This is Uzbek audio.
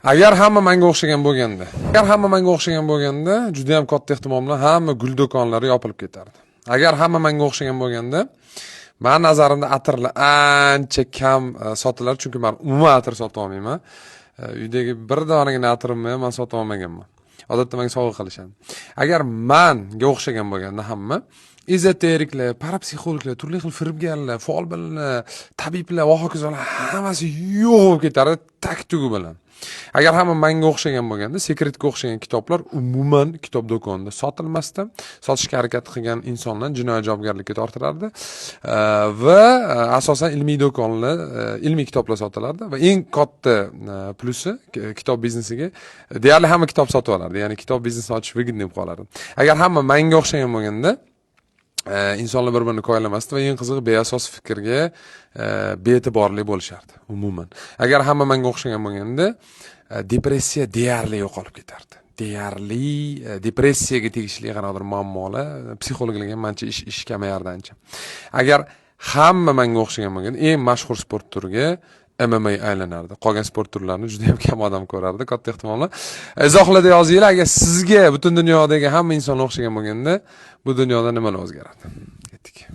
Agar hamma menga o'xshagan bo'lganda, juda ham katta ehtimol bilan hamma gul do'konlari yopilib ketardi. Agar hamma menga o'xshagan bo'lganda, men nazarimda atirlar ancha kam sotilar, chunki men umuman atir sota olmayman. Uydagi bir donagina atirimni ham men sota olmaganman. Odatda menga sovg'a qilishadi. Agar menga o'xshagan bo'lganda hamma ezoteriklar, parapsixologlar, turli xil firibgarlar, folbinlar, tabiblar va hokazolar hammasi yo'q bo'lib ketardi tak-tugi bilan. Agar hamma menga o'xshagan bo'lganda, sekretga o'xshagan kitoblar umuman kitob do'konida sotilmasdan, sotishga harakat qilgan insonlarni jinoiy javobgarlikka tortilardi va asosan ilmiy do'konlar, ilmiy kitoblar sotilardi va eng katta plusi kitob biznesiga deyarli hamma kitob sotib olardi. Ya'ni kitob biznesini ochish выгодный bo'lib qolardi. Agar hamma menga o'xshagan bo'lganda, insonlar bir-birini koylamasdi va eng qizig'i beasos fikrga be'tiborli bo'lishardi umuman. Agar hamma menga o'xshagan bo'lganda, depressiya deyarli yo'qolib ketardi. Deyarli depressiyaga tegishli qanaqadir muammolar psixologlarga mancha ish kamayardi ancha. Agar hamma menga o'xshagan bo'lganda, eng mashhur sport turiga MMA aylanardi. Qolgan sport turlarini juda ham kam odam ko'rardi, katta ehtimol bilan. Izohlarda yozinglar, agar sizga butun dunyodagi hamma inson o'xshagan bo'lganda, bu dunyoda nimalar o'zgaradi? Ketdik.